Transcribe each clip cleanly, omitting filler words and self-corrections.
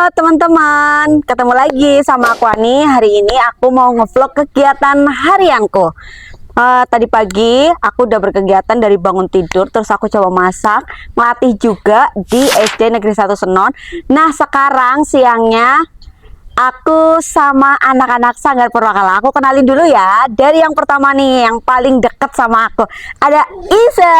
Halo teman-teman, ketemu lagi sama aku Ani. Hari ini aku mau ngevlog kegiatan harianku. Tadi pagi aku udah berkegiatan dari bangun tidur, terus aku coba masak, melatih juga di SD Negeri 1 Senon. Nah sekarang siangnya aku sama anak-anak Sanggar Purwakala. Aku kenalin dulu ya. Dari yang pertama nih, yang paling deket sama aku, ada Iza.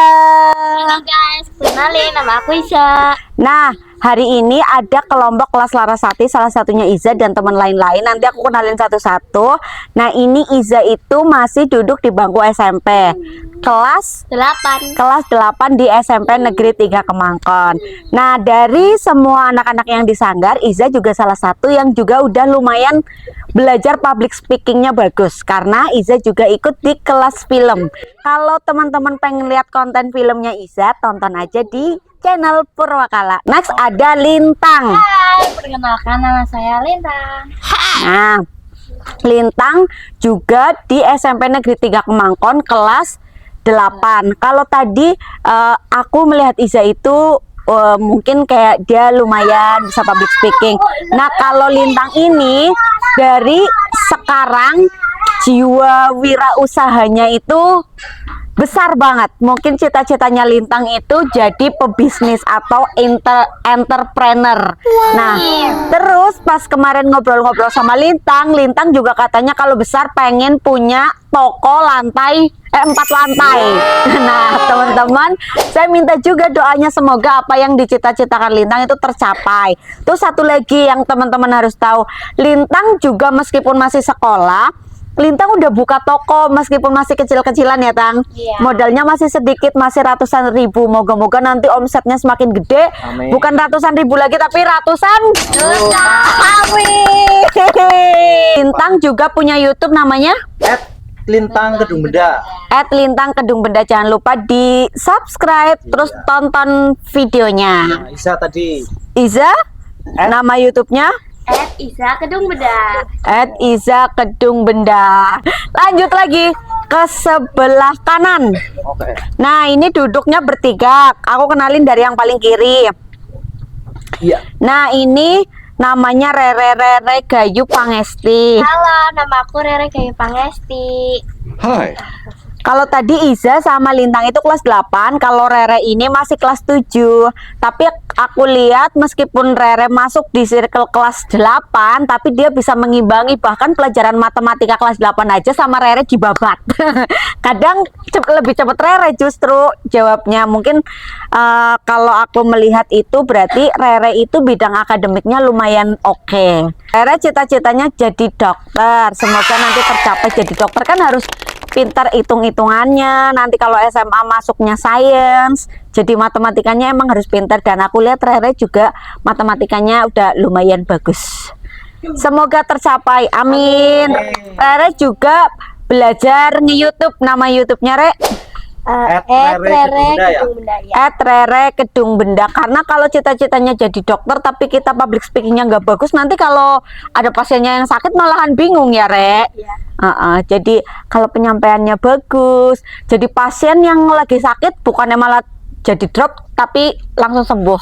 Halo guys, kenalin nama aku Isa. Nah, hari ini ada kelompok kelas Larasati, salah satunya Iza dan teman lain-lain. Nanti aku kenalin satu-satu. Nah, ini Iza itu masih duduk di bangku SMP. Kelas 8 di SMP Negeri 3 Kemangkon. Nah, dari semua anak-anak yang di Sanggar, Iza juga salah satu yang juga udah lumayan belajar public speakingnya bagus. Karena Iza juga ikut di kelas film. Kalau teman-teman pengen lihat konten filmnya Iza, tonton aja di channel Purwakala. Next ada Lintang. Hai, perkenalkan nama saya Lintang. Nah, Lintang juga di SMP Negeri 3 Kemangkon kelas 8. Kalau tadi aku melihat Iza itu mungkin kayak dia lumayan bisa public speaking. Nah, kalau Lintang ini dari sekarang jiwa wirausahanya itu besar banget. Mungkin cita-citanya Lintang itu jadi pebisnis atau entrepreneur. Nah, terus pas kemarin ngobrol-ngobrol sama Lintang, Lintang juga katanya kalau besar pengen punya toko lantai 4 lantai. Nah, teman-teman, saya minta juga doanya semoga apa yang dicita-citakan Lintang itu tercapai. Terus satu lagi yang teman-teman harus tahu, Lintang juga meskipun masih sekolah, Lintang udah buka toko meskipun masih kecil-kecilan ya Tang. Iya. Modalnya masih sedikit, masih ratusan ribu. Moga-moga nanti omsetnya semakin gede. Amin. Bukan ratusan ribu lagi tapi ratusan Juta. Amin. Lintang juga punya YouTube namanya Lintang Kedung Benda. @Lintang Kedung Benda. Jangan lupa di subscribe, terus tonton videonya. Nah, Isa tadi Iza, nama YouTube-nya Isa Kedung Benda. Iza Kedung Benda. Lanjut lagi ke sebelah kanan. Oke. Nah, ini duduknya bertiga. Aku kenalin dari yang paling kiri. Iya. Nah, ini namanya Rere Gayu Pangesti. Halo, nama aku Rere Gayu Pangesti. Hai. Kalau tadi Iza sama Lintang itu kelas 8, kalau Rere ini masih kelas 7. Tapi aku lihat meskipun Rere masuk di circle kelas 8, tapi dia bisa mengimbangi bahkan pelajaran matematika kelas 8 aja sama Rere dibabat. Kadang lebih cepat Rere justru jawabnya. Mungkin kalau aku melihat itu berarti Rere itu bidang akademiknya lumayan oke. Rere cita-citanya jadi dokter. Semoga nanti tercapai jadi dokter, kan harus pintar hitung-hitungannya. Nanti kalau SMA masuknya sains, jadi matematikanya emang harus pintar. Dan aku lihat Rere juga matematikanya udah lumayan bagus. Semoga tercapai, amin. Rere juga belajar nge-YouTube. Nama YouTube-nya Re Rere Kedung Benda ya? Rere Kedung Benda. Karena kalau cita-citanya jadi dokter tapi kita public speakingnya nggak bagus, nanti kalau ada pasiennya yang sakit malahan bingung ya Re. Iya. Jadi kalau penyampaiannya bagus, jadi pasien yang lagi sakit bukannya malah jadi drop tapi langsung sembuh.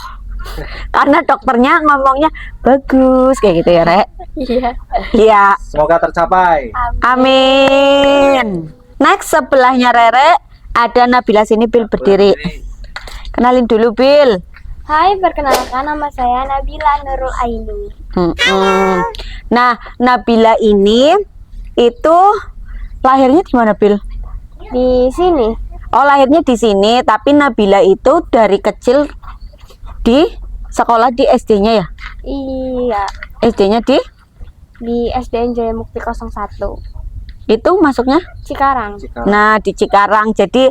Karena dokternya ngomongnya bagus kayak gitu ya Re. Iya. Iya, Semoga tercapai. amin. Next sebelahnya Rere ada Nabila. Sini Bil berdiri. Kenalin dulu Bil. Hai, perkenalkan nama saya Nabila Nurul Aini. Nah, Nabila ini itu lahirnya di mana Bil? Di sini. Oh, lahirnya di sini, tapi Nabila itu dari kecil di sekolah di SD-nya ya? Iya, SD-nya di SDN Jaya Mukti 01 itu masuknya? Cikarang. Nah, di Cikarang. Jadi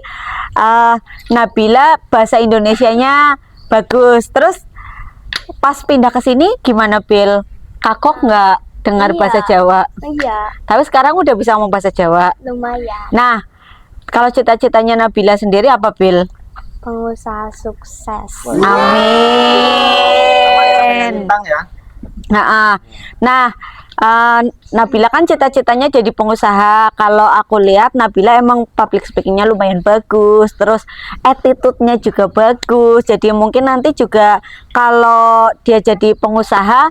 Nabila bahasa Indonesianya bagus. Terus pas pindah ke sini gimana Bil? Kagok nggak dengar Iya. bahasa Jawa? Iya, Tapi sekarang udah bisa ngomong bahasa Jawa. lumayan. Nah, kalau cita-citanya Nabila sendiri apa Bil? Pengusaha sukses. Amin. Lintang ya. Nah, Nabila kan cita-citanya jadi pengusaha. Kalau aku lihat Nabila emang public speakingnya lumayan bagus, terus attitude-nya juga bagus. Jadi mungkin nanti juga kalau dia jadi pengusaha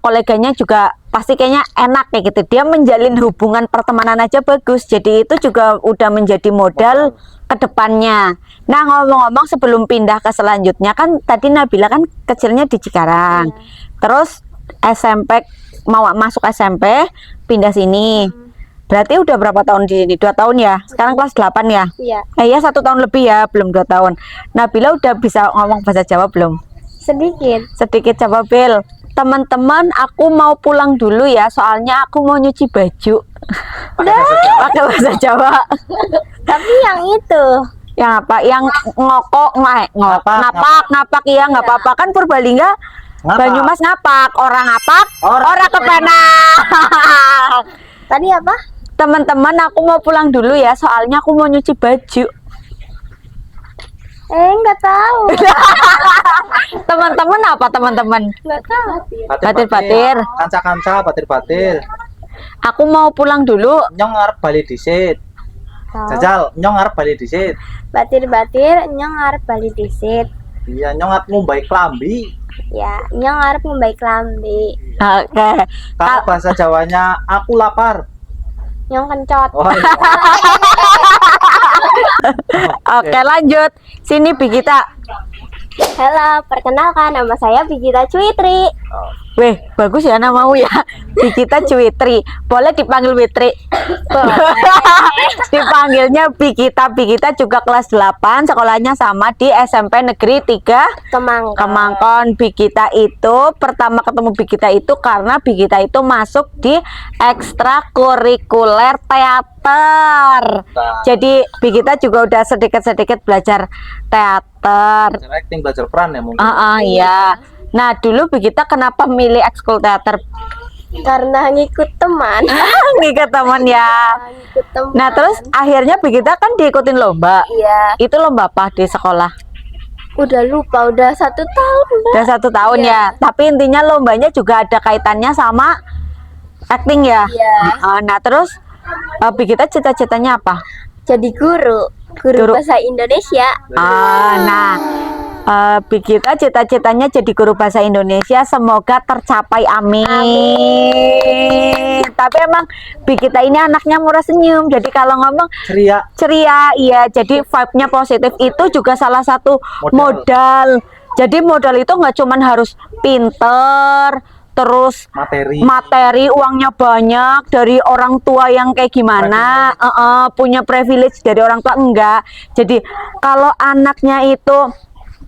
koleganya juga pasti kayaknya enak kayak gitu. Dia menjalin hubungan pertemanan aja bagus. Jadi itu juga udah menjadi modal ke depannya. Nah, ngomong-ngomong sebelum pindah ke selanjutnya, kan tadi Nabila kan kecilnya di Cikarang. Terus SMP, mau masuk SMP, pindah sini. Berarti udah berapa tahun di sini? 2 tahun ya? Sekarang kelas 8 ya? Iya. Ya 1 tahun lebih ya, belum 2 tahun. Nabila udah bisa ngomong bahasa Jawa belum? Sedikit. Sedikit. Coba Bil. Teman-teman, aku mau pulang dulu ya, soalnya aku mau nyuci baju. Pakai bahasa Jawa. Tapi yang itu. Yang apa? Yang ngokok, ngapak, iya nggak apa-apa kan Purbalingga. Ngapak. Banyumas ngapak, orang ngapak, orang kepana. Tadi apa? Teman-teman, aku mau pulang dulu ya, soalnya aku mau nyuci baju. Nggak tahu. Teman-teman apa teman-teman? Nggak tahu. Batir-batir. Kanca-kanca, batir-batir. Aku mau pulang dulu. Nyong arep bali disit. Jajal, nyong arep bali disit. Batir-batir, nyong arep bali disit. Iya, nyong arep ngumbai klambi. Ya, nyong arep ngumbai klambi. Oke. Kalau bahasa Jawanya aku lapar. Nyong kencot. Oh, iya. Oke, lanjut. Sini Bigita. Halo, perkenalkan nama saya Bigita Cuitri. Weh, bagus ya namamu ya. Bigita Cuitri. Boleh dipanggil Witri. Dipanggilnya Bigita. Bigita juga kelas 8, sekolahnya sama di SMP Negeri 3 Kemangkon. Bigita itu pertama ketemu Bigita itu karena Bigita itu masuk di ekstrakurikuler teater. Jadi Bigita juga udah sedikit-sedikit belajar teater. Belajar acting, belajar peran ya mungkin. Iya. Nah, dulu Bigita kenapa milih ekskul teater? Karena ngikut teman. Ngikut teman ya. Ngikut teman. Nah, terus akhirnya Bigita kan diikutin lomba. Iya. Itu lomba apa di sekolah? Udah lupa, udah 1 tahun. Mbak. Udah 1 tahun Iya. ya. Tapi intinya lombanya juga ada kaitannya sama acting ya. Iya. Nah, terus Bigita cita-citanya apa? Jadi guru bahasa Indonesia. Nah, Bigita cita-citanya jadi guru bahasa Indonesia, semoga tercapai, amin. Tapi emang Bigita ini anaknya murah senyum, jadi kalau ngomong ceria, iya. Jadi vibe-nya positif itu juga salah satu modal. Jadi modal itu nggak cuman harus pinter, terus materi uangnya banyak dari orang tua yang kayak gimana, punya privilege dari orang tua, enggak. Jadi kalau anaknya itu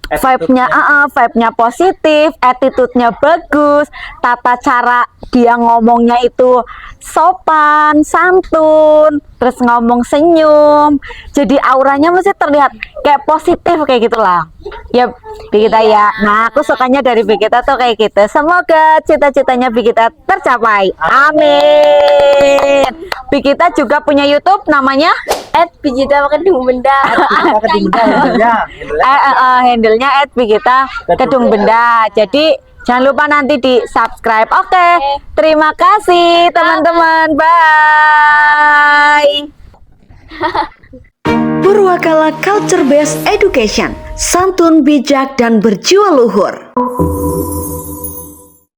vibe-nya positif, attitude-nya bagus, tata cara dia ngomongnya itu sopan, santun, terus ngomong senyum, jadi auranya mesti terlihat kayak positif kayak gitulah. Ya, Bigita ya. Nah, aku sukanya dari Bigita tuh kayak gitu. Semoga cita-citanya Bigita tercapai. Amin. Bigita juga punya YouTube namanya @Bigita Kedung Benda. Handle-nya @Bigita Kedung Benda. Jadi jangan lupa nanti di subscribe. Oke. Terima kasih teman-teman. Bye. Purwakala Culture Based Education, santun, bijak, dan berjiwa luhur.